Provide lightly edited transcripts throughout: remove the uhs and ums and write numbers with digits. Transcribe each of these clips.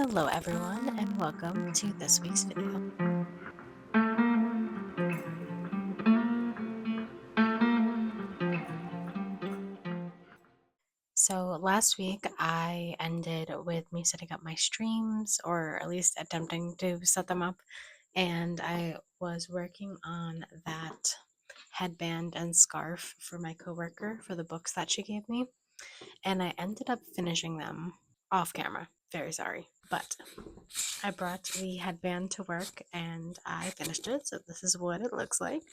Hello everyone and welcome to this week's video. So last week I ended with me setting up my streams, or at least attempting to set them up, and I was working on that headband and scarf for my coworker for the books that she gave me, and I ended up finishing them off camera. Very sorry, but I brought the headband to work and I finished it, so this is what it looks like.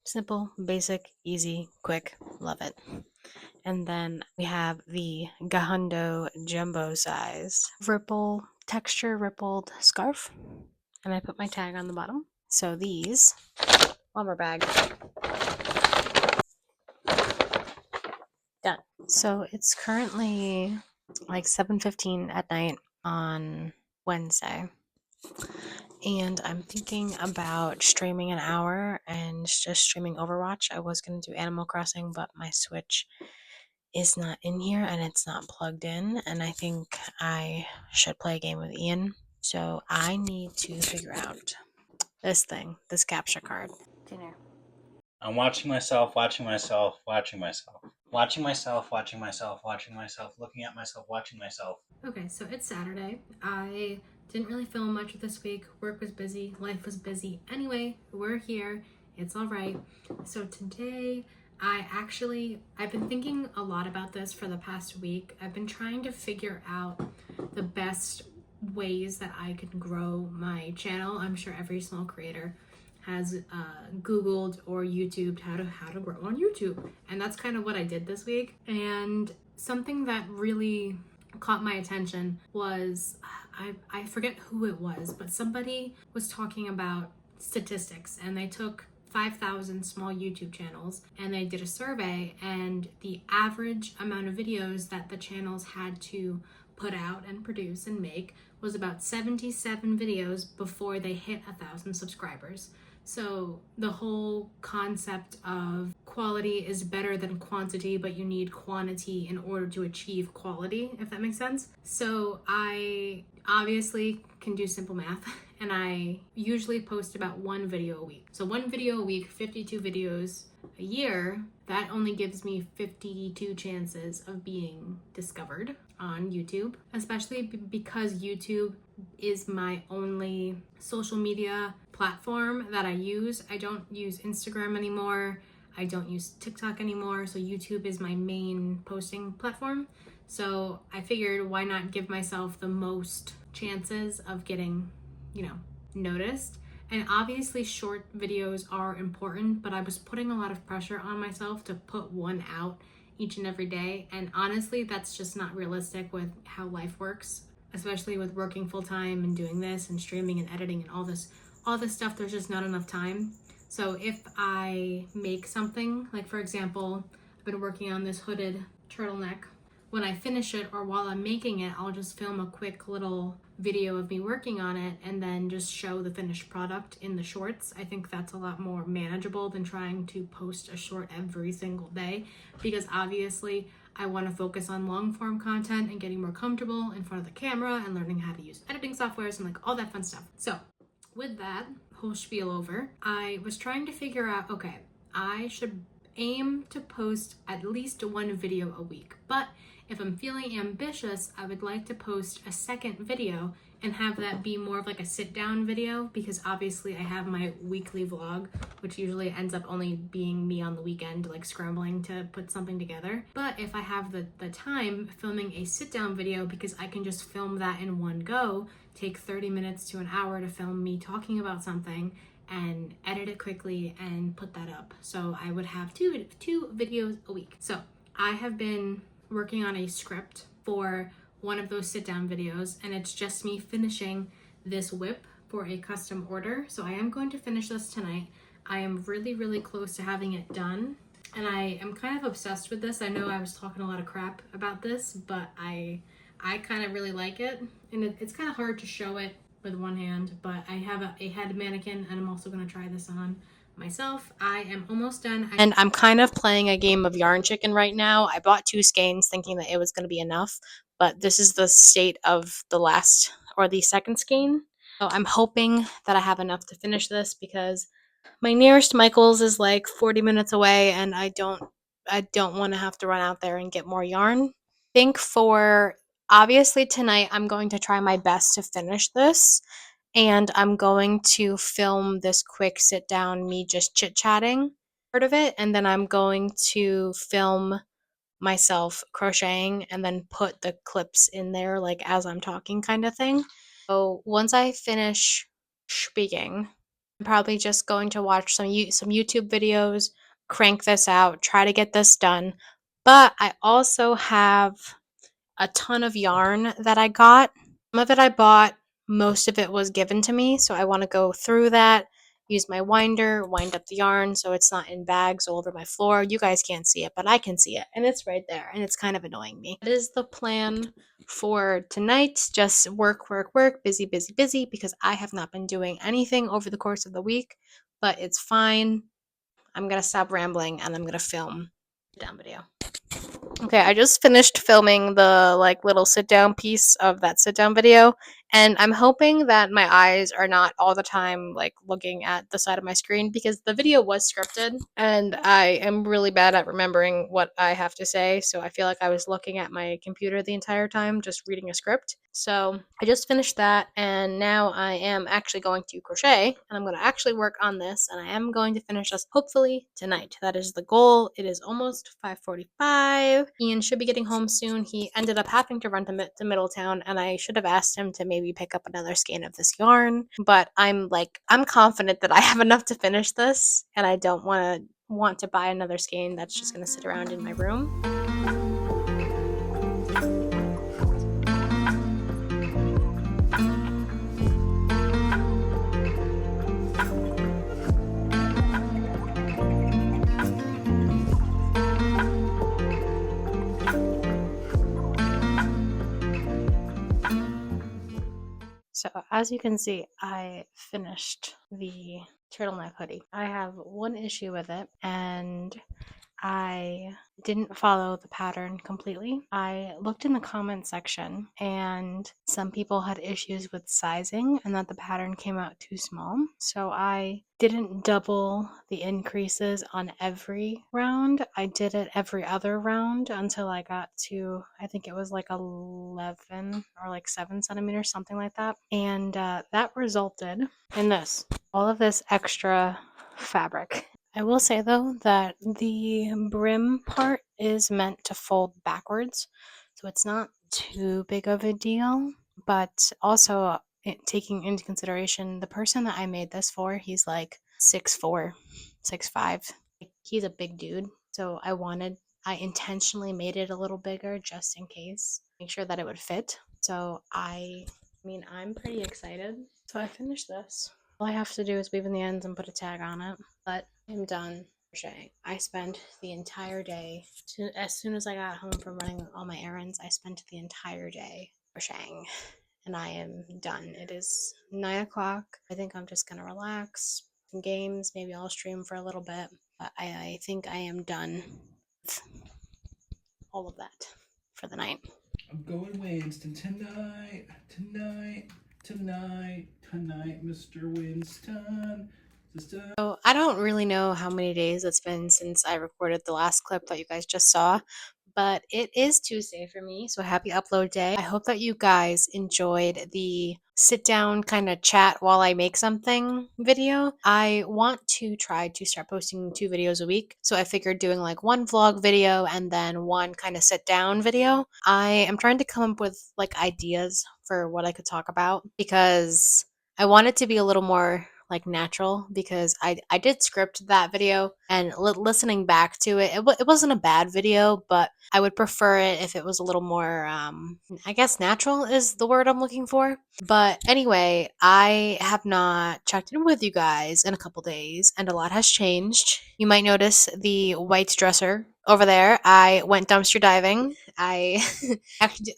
Simple, basic, easy, quick, love it. And then we have the Gahundo jumbo size ripple texture rippled scarf. And I put my tag on the bottom. So these, lumber bag, done. So it's currently like 7:15 at night on Wednesday. And I'm thinking about streaming an hour and just streaming Overwatch. I was going to do Animal Crossing, but my Switch is not in here and it's not plugged in, and I think I should play a game with Ian. So I need to figure out this thing, this capture card. Dinner. I'm watching myself, watching myself, watching myself, watching myself, watching myself, watching myself, looking at myself, watching myself. Okay, so it's Saturday. I didn't really film much this week. Work was busy, life was busy. Anyway, we're here. It's all right. So today, I've been thinking a lot about this for the past week. I've been trying to figure out the best ways that I can grow my channel. I'm sure every small creator has Googled or YouTubed how to grow on YouTube. And that's kind of what I did this week. And something that really caught my attention was, I forget who it was, but somebody was talking about statistics, and they took 5,000 small YouTube channels and they did a survey, and the average amount of videos that the channels had to put out and produce and make was about 77 videos before they hit 1,000 subscribers. So the whole concept of quality is better than quantity, but you need quantity in order to achieve quality, if that makes sense. So I obviously can do simple math, and I usually post about one video a week. So one video a week, 52 videos a year, that only gives me 52 chances of being discovered on YouTube, especially because YouTube is my only social media platform that I use. I don't use Instagram anymore. I don't use TikTok anymore. So YouTube is my main posting platform. So I figured, why not give myself the most chances of getting, noticed? And obviously short videos are important, but I was putting a lot of pressure on myself to put one out each and every day. And honestly, that's just not realistic with how life works, especially with working full time and doing this and streaming and editing and all this stuff. There's just not enough time. So if I make something, like for example, I've been working on this hooded turtleneck. When I finish it, or while I'm making it, I'll just film a quick little video of me working on it and then just show the finished product in the shorts. I think that's a lot more manageable than trying to post a short every single day, because obviously I want to focus on long form content and getting more comfortable in front of the camera and learning how to use editing softwares and like all that fun stuff. So with that whole spiel over, I was trying to figure out, okay, I should aim to post at least one video a week, but if I'm feeling ambitious, I would like to post a second video and have that be more of like a sit down video, because obviously I have my weekly vlog, which usually ends up only being me on the weekend, like scrambling to put something together. But if I have the time, filming a sit down video, because I can just film that in one go, take 30 minutes to an hour to film me talking about something and edit it quickly and put that up. So I would have two videos a week. So I have been working on a script for one of those sit down videos, and it's just me finishing this whip for a custom order. So I am going to finish this tonight. I am really close to having it done, and I am kind of obsessed with this. I know I was talking a lot of crap about this, but I kind of really like it, and it's kind of hard to show it with one hand, but I have a head mannequin, and I'm also going to try this on myself. I am almost done. And I'm kind of playing a game of yarn chicken right now. I bought 2 skeins thinking that it was going to be enough, but this is the state of the last or the second skein. So I'm hoping that I have enough to finish this because my nearest Michael's is like 40 minutes away and I don't want to have to run out there and get more yarn. I think for obviously tonight I'm going to try my best to finish this, and I'm going to film this quick sit down me just chit-chatting part of it, and then I'm going to film myself crocheting and then put the clips in there like as I'm talking kind of thing. So once I finish speaking, I'm probably just going to watch some YouTube videos, crank this out, try to get this done. But I also have a ton of yarn that I got. Some of it I bought, most of it was given to me, so I want to go through that, use my winder, wind up the yarn so it's not in bags all over my floor. You guys can't see it, but I can see it, and it's right there, and it's kind of annoying me. That is the plan for tonight. Just work, work, work, busy, busy, busy, because I have not been doing anything over the course of the week, but it's fine. I'm going to stop rambling, and I'm going to film a down video. Okay, I just finished filming the like little sit down piece of that sit down video, and I'm hoping that my eyes are not all the time like looking at the side of my screen because the video was scripted and I am really bad at remembering what I have to say, so I feel like I was looking at my computer the entire time just reading a script. So I just finished that and now I am actually going to crochet and I'm going to actually work on this and I am going to finish this hopefully tonight. That is the goal. It is almost 5:45. Ian should be getting home soon. He ended up having to run to Middletown and I should have asked him to maybe pick up another skein of this yarn, but I'm confident that I have enough to finish this and I don't want to buy another skein that's just going to sit around in my room. So as you can see, I finished the turtleneck hoodie. I have one issue with it, and I didn't follow the pattern completely. I looked in the comment section and some people had issues with sizing and that the pattern came out too small. So I didn't double the increases on every round. I did it every other round until I got to, I think it was like 11 or like 7 centimeters, something like that. And that resulted in this, all of this extra fabric. I will say though that the brim part is meant to fold backwards, so it's not too big of a deal, but also taking into consideration the person that I made this for, he's like 6'4", 6'5". He's a big dude, so I intentionally made it a little bigger just in case, make sure that it would fit. So I'm pretty excited. So I finished this. All I have to do is weave in the ends and put a tag on it, but I'm done crocheting. I spent the entire day, as soon as I got home from running all my errands, I spent the entire day crocheting, and I am done. It is 9 o'clock. I think I'm just gonna relax, some games, maybe I'll stream for a little bit, but I think I am done with all of that for the night. I'm going Winston tonight, Mr. Winston. So I don't really know how many days it's been since I recorded the last clip that you guys just saw, but it is Tuesday for me, so happy upload day. I hope that you guys enjoyed the sit down kind of chat while I make something video. I want to try to start posting 2 videos a week, so I figured doing like one vlog video and then one kind of sit down video. I am trying to come up with like ideas for what I could talk about because I want it to be a little more like natural, because I did script that video and listening back to it, it wasn't a bad video, but I would prefer it if it was a little more I guess natural is the word I'm looking for. But anyway, I have not checked in with you guys in a couple days and a lot has changed. You might notice the white dresser over there, I went dumpster diving. I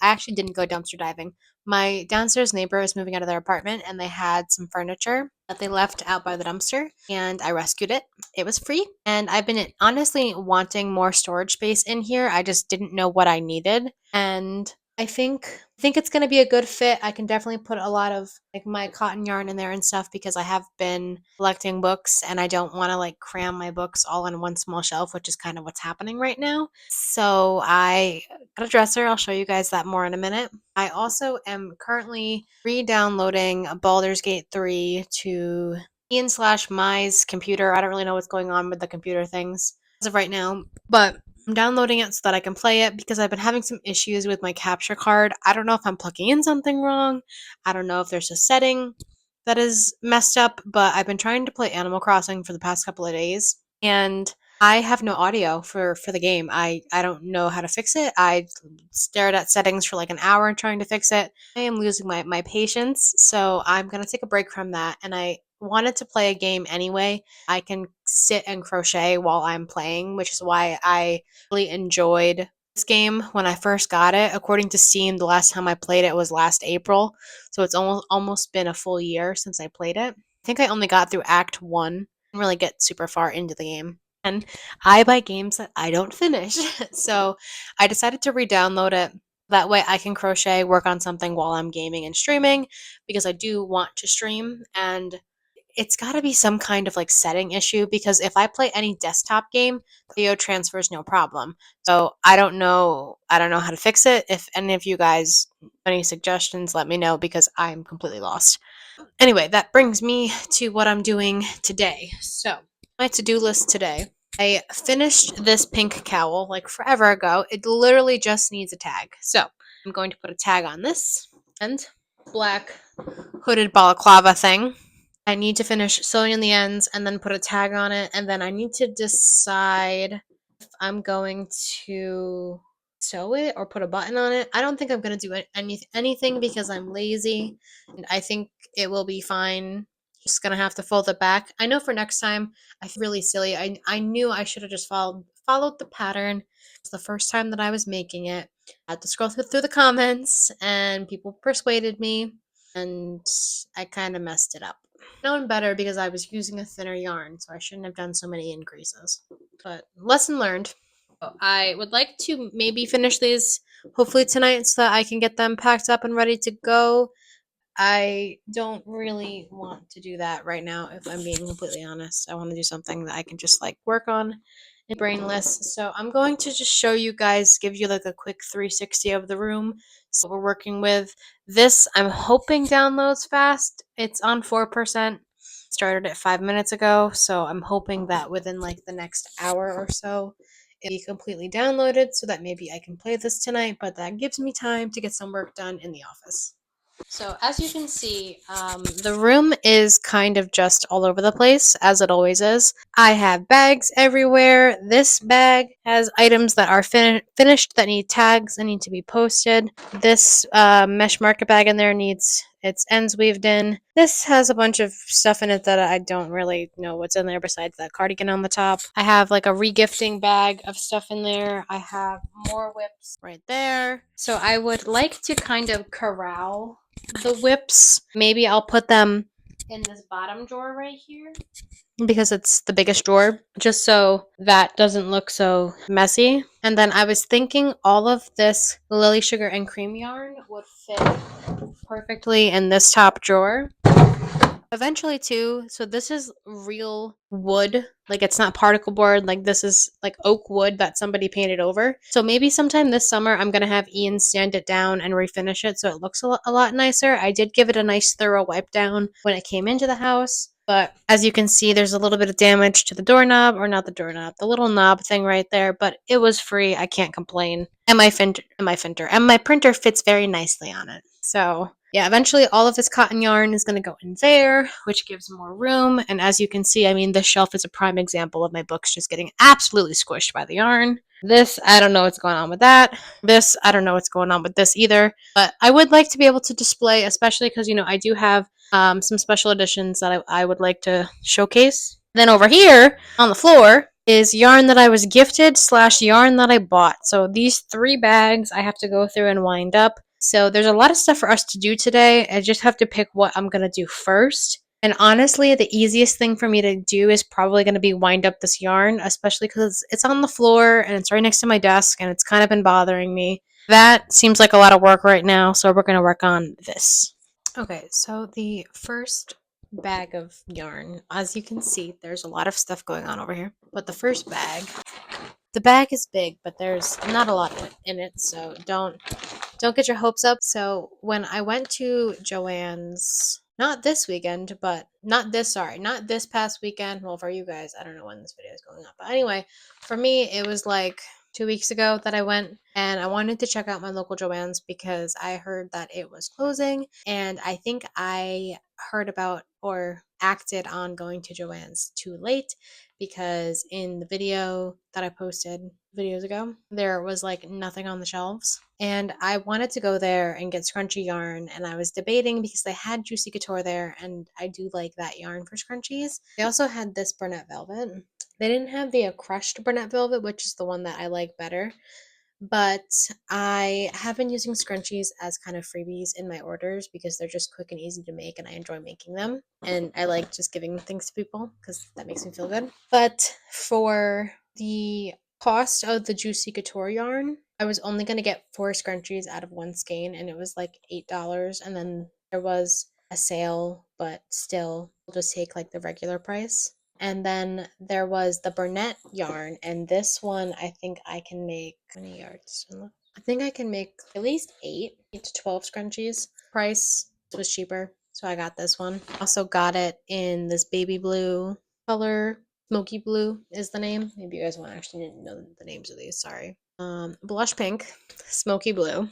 actually didn't go dumpster diving. My downstairs neighbor is moving out of their apartment and they had some furniture that they left out by the dumpster and I rescued it. It was free and I've been honestly wanting more storage space in here. I just didn't know what I needed and I think it's going to be a good fit. I can definitely put a lot of like my cotton yarn in there and stuff because I have been collecting books and I don't want to like cram my books all on one small shelf, which is kind of what's happening right now. So I got a dresser. I'll show you guys that more in a minute. I also am currently re-downloading Baldur's Gate 3 to Ian slash Mai's computer. I don't really know what's going on with the computer things as of right now, but I'm downloading it so that I can play it because I've been having some issues with my capture card. I don't know if I'm plugging in something wrong. I don't know if there's a setting that is messed up, but I've been trying to play Animal Crossing for the past couple of days and I have no audio for the game. I don't know how to fix it. I stared at settings for like an hour trying to fix it. I am losing my patience, so I'm going to take a break from that and I wanted to play a game anyway. I can sit and crochet while I'm playing, which is why I really enjoyed this game when I first got it. According to Steam, the last time I played it was last April, so it's almost been a full year since I played it. I think I only got through Act 1. Didn't really get super far into the game. And I buy games that I don't finish. So I decided to re-download it. That way I can crochet, work on something while I'm gaming and streaming because I do want to stream and it's got to be some kind of like setting issue because if I play any desktop game, the audio transfers no problem. So I don't know how to fix it. If any of you guys have any suggestions, let me know because I'm completely lost. Anyway, that brings me to what I'm doing today. So, my to-do list today. I finished this pink cowl like forever ago. It literally just needs a tag. So, I'm going to put a tag on this and black hooded balaclava thing. I need to finish sewing in the ends and then put a tag on it. And then I need to decide if I'm going to sew it or put a button on it. I don't think I'm going to do anything because I'm lazy and I think it will be fine. Just going to have to fold it back. I know for next time, I feel really silly. I knew I should have just followed the pattern. It's the first time that I was making it. I had to scroll through the comments and people persuaded me and I kind of messed it up. Known better because I was using a thinner yarn, so I shouldn't have done so many increases. But lesson learned. I would like to maybe finish these hopefully tonight so that I can get them packed up and ready to go. I don't really want to do that right now, if I'm being completely honest. I want to do something that I can just like work on and brainless. So I'm going to just show you guys, give you like a quick 360 of the room. So we're working with this. I'm hoping downloads fast. It's on 4%. Started it 5 minutes ago, so I'm hoping that within like the next hour or so it'll be completely downloaded so that maybe I can play this tonight, but that gives me time to get some work done in the office. So as you can see, the room is kind of just all over the place, as it always is. I have bags everywhere. This bag has items that are finished that need tags and need to be posted. This mesh market bag in there needs its ends weaved in. This has a bunch of stuff in it that I don't really know what's in there besides that cardigan on the top. I have like a regifting bag of stuff in there. I have more whips right there. So I would like to kind of corral the whips. Maybe I'll put them in this bottom drawer right here because it's the biggest drawer, just so that doesn't look so messy. And then I was thinking all of this lily sugar and cream yarn would fit perfectly in this top drawer. Eventually too, so this is real wood, like it's not particle board, like this is like oak wood that somebody painted over. So maybe sometime this summer I'm gonna have Ian sand it down and refinish it so it looks a lot nicer. I did give it a nice thorough wipe down when it came into the house, but as you can see there's a little bit of damage to the doorknob, or not the doorknob, the little knob thing right there, but it was free. I can't complain. And my printer fits very nicely on it. So yeah, eventually all of this cotton yarn is going to go in there, which gives more room. And as you can see, I mean, this shelf is a prime example of my books just getting absolutely squished by the yarn. This, I don't know what's going on with that. This, I don't know what's going on with this either. But I would like to be able to display, especially because, I do have some special editions that I would like to showcase. Then over here on the floor, is yarn that I was gifted / yarn that I bought. So these 3 bags I have to go through and wind up. So there's a lot of stuff for us to do today. I just have to pick what I'm going to do first. And honestly, the easiest thing for me to do is probably going to be wind up this yarn, especially because it's on the floor and it's right next to my desk and it's kind of been bothering me. That seems like a lot of work right now, so we're going to work on this. Okay, so the first bag of yarn, as you can see, there's a lot of stuff going on over here. But the first bag, the bag is big, but there's not a lot in it, so don't get your hopes up. So when I went to Joann's, not this weekend, but not this past weekend. Well, for you guys, I don't know when this video is going up. But anyway, for me, it was like 2 weeks ago that I went, and I wanted to check out my local Joann's because I heard that it was closing, and I think I heard about or acted on going to Joann's too late because in the video that I posted videos ago, there was like nothing on the shelves. And I wanted to go there and get scrunchy yarn, and I was debating because they had Juicy Couture there, and I do like that yarn for scrunchies. They also had this Burnett Velvet. They didn't have the crushed Burnett Velvet, which is the one that I like better. But I have been using scrunchies as kind of freebies in my orders because they're just quick and easy to make, and I enjoy making them. And I like just giving things to people because that makes me feel good. But for the cost of the Juicy Couture yarn, I was only going to get 4 scrunchies out of 1 skein, and it was like $8. And then there was a sale, but still, we'll just take like the regular price. And then there was the Burnett yarn, and this one I think I can make how many yards? I think I can make at least 8 to 12 scrunchies. Price was cheaper, so I got this one. Also got it in this baby blue color. Smoky blue is the name. Maybe you guys want to actually know the names of these. Sorry. Blush pink, smoky blue,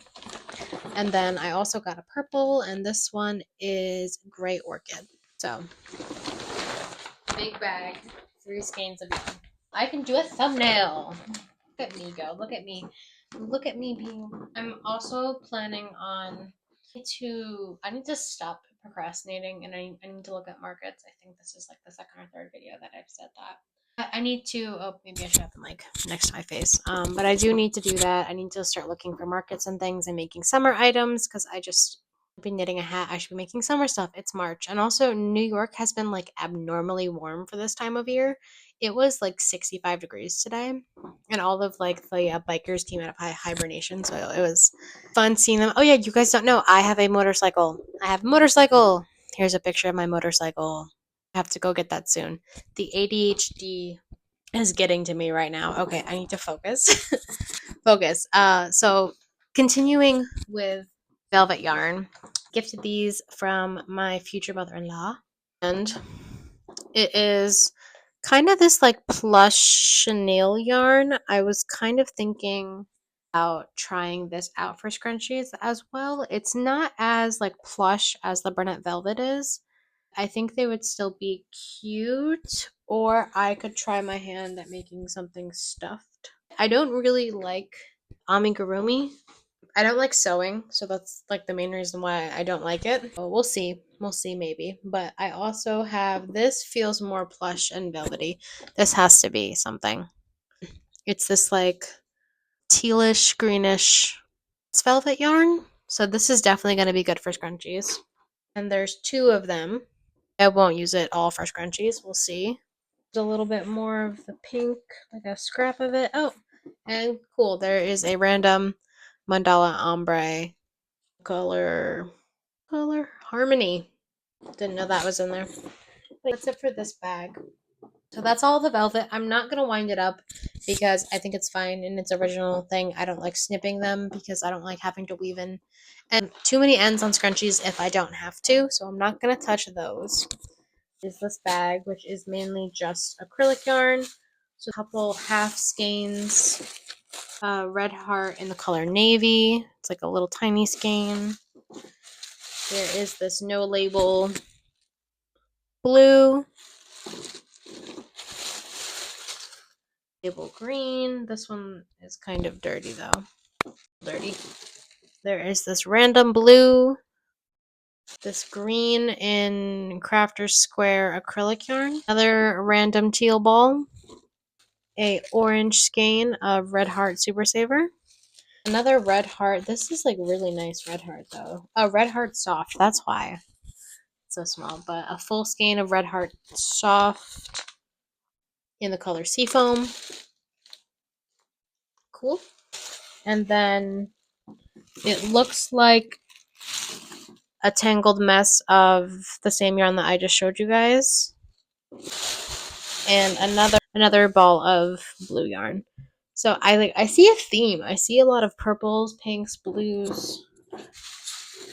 and then I also got a purple, and this one is gray orchid. So big bag, 3 skeins of yarn. I can do a thumbnail. Look at me go. Look at me. Look at me being. I'm also planning on I need to stop procrastinating, and I need to look at markets. I think this is like the second or third video that I've said that. I need to. Oh, maybe I should have the mic next to my face. But I do need to do that. I need to start looking for markets and things and making summer items because I just be knitting a hat. I should be making summer stuff. It's March. And also New York has been like abnormally warm for this time of year. It was like 65 degrees today. And all of like the bikers came out of hibernation. So it was fun seeing them. Oh yeah, you guys don't know. I have a motorcycle. I have a motorcycle. Here's a picture of my motorcycle. I have to go get that soon. The ADHD is getting to me right now. Okay, I need to focus. Focus. So continuing with velvet yarn. Gifted these from my future mother-in-law, and it is kind of this like plush chenille yarn. I was kind of thinking about trying this out for scrunchies as well. It's not as like plush as the Burnett Velvet is. I think they would still be cute, or I could try my hand at making something stuffed. I don't really like amigurumi. I don't like sewing, so that's like the main reason why I don't like it. Oh, we'll see. We'll see maybe. But I also have this feels more plush and velvety. This has to be something. It's this like tealish, greenish velvet yarn. So this is definitely going to be good for scrunchies. And there's 2 of them. I won't use it all for scrunchies. We'll see. There's a little bit more of the pink, like a scrap of it. Oh, and cool. There is a random mandala ombre color harmony. Didn't know that was in there. That's it for this bag. So that's all the velvet. I'm not gonna wind it up because I think it's fine in its original thing. I don't like snipping them because I don't like having to weave in and too many ends on scrunchies if I don't have to. So I'm not gonna touch those. Is this bag, which is mainly just acrylic yarn. So a couple half skeins, red heart in the color navy. It's like a little tiny skein. There is this no label blue, label green. This one is kind of dirty though. Dirty. There is this random blue, this green in Crafter's Square acrylic yarn, another random teal ball, a orange skein of Red Heart Super Saver. Another Red Heart. This is like really nice Red Heart though. A Red Heart Soft. That's why it's so small. But a full skein of Red Heart Soft in the color Seafoam. Cool. And then it looks like a tangled mess of the same yarn that I just showed you guys. And another ball of blue yarn. So I see a theme. I see a lot of purples, pinks, blues.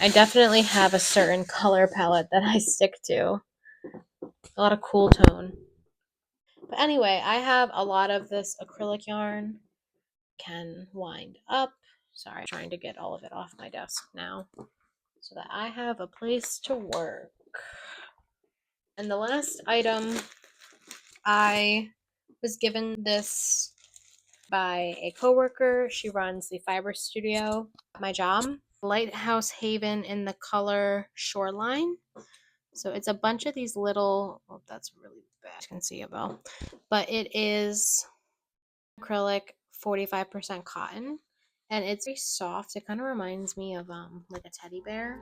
I definitely have a certain color palette that I stick to. A lot of cool tone. But anyway, I have a lot of this acrylic yarn. Can wind up. Sorry, I'm trying to get all of it off my desk now so that I have a place to work. And the last item, I was given this by a coworker. She runs the fiber studio at my job. Lighthouse Haven in the color Shoreline. So it's a bunch of these little, oh, that's really bad. You can see it well. But it is acrylic, 45% cotton. And it's very soft. It kind of reminds me of like a teddy bear.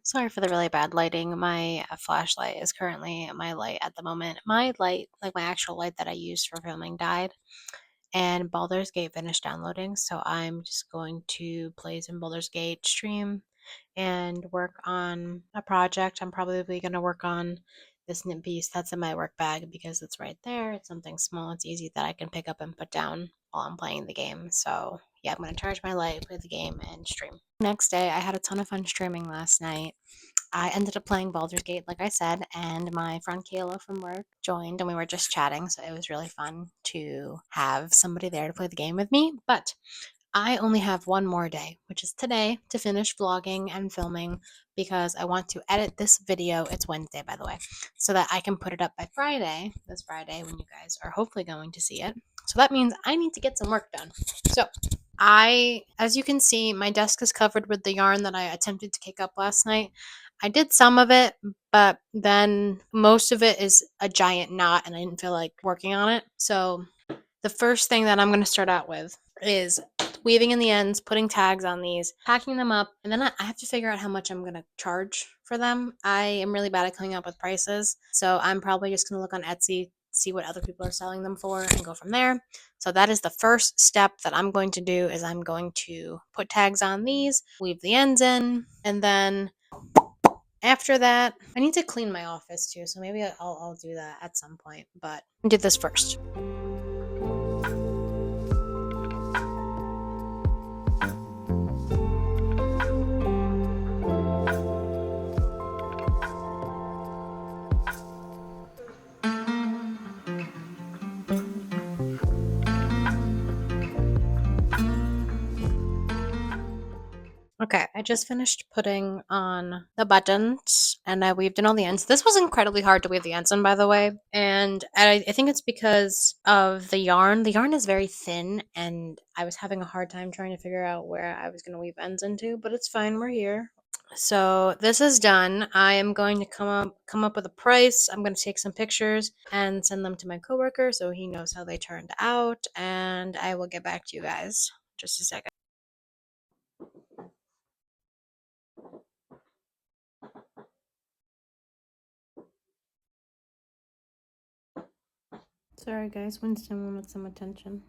Sorry for the really bad lighting. My flashlight is currently my light at the moment. My light, like my actual light that I used for filming, died. And Baldur's Gate finished downloading, so I'm just going to play some Baldur's Gate, stream, and work on a project. I'm probably going to work on this knit piece that's in my work bag because it's right there. It's something small. It's easy that I can pick up and put down while I'm playing the game. So yeah, I'm going to charge my light, play the game, and stream. Next day, I had a ton of fun streaming last night. I ended up playing Baldur's Gate, like I said, and my friend Kayla from work joined, and we were just chatting. So it was really fun to have somebody there to play the game with me. But I only have one more day, which is today, to finish vlogging and filming because I want to edit this video. It's Wednesday, by the way, so that I can put it up by Friday, this Friday, when you guys are hopefully going to see it. So that means I need to get some work done. So as you can see, my desk is covered with the yarn that I attempted to kick up last night. I did some of it, but then most of it is a giant knot and I didn't feel like working on it. So the first thing that I'm going to start out with is weaving in the ends, putting tags on these, packing them up, and then I have to figure out how much I'm going to charge for them. I am really bad at coming up with prices, so I'm probably just going to look on Etsy, see what other people are selling them for, and go from there. So that is the first step that I'm going to do is I'm going to put tags on these, weave the ends in, and then after that, I need to clean my office too, so maybe I'll do that at some point, but I did this first. Okay, I just finished putting on the buttons and I weaved in all the ends. This was incredibly hard to weave the ends in, by the way. And I think it's because of the yarn. The yarn is very thin and I was having a hard time trying to figure out where I was going to weave ends into, but it's fine. We're here. So this is done. I am going to come up with a price. I'm going to take some pictures and send them to my coworker so he knows how they turned out. And I will get back to you guys just a second. Sorry guys, Winston wanted some attention.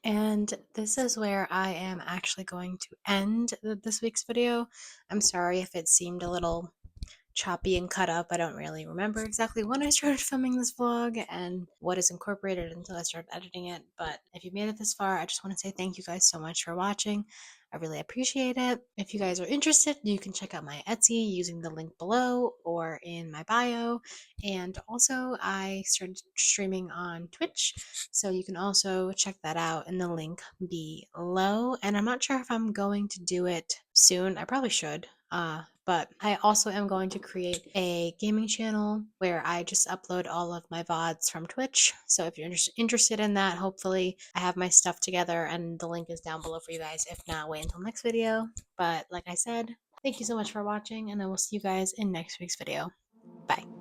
And this is where I am actually going to end this week's video. I'm sorry if it seemed a little choppy and cut up. I don't really remember exactly when I started filming this vlog and what is incorporated until I started editing it. But if you made it this far, I just want to say thank you guys so much for watching. I really appreciate it. If you guys are interested, you can check out my Etsy using the link below or in my bio. And also, I started streaming on Twitch, so you can also check that out in the link below. And I'm not sure if I'm going to do it soon. I probably should. But I also am going to create a gaming channel where I just upload all of my VODs from Twitch. So if you're interested in that, hopefully I have my stuff together and the link is down below for you guys. If not, wait until next video. But like I said, thank you so much for watching and I will see you guys in next week's video. Bye.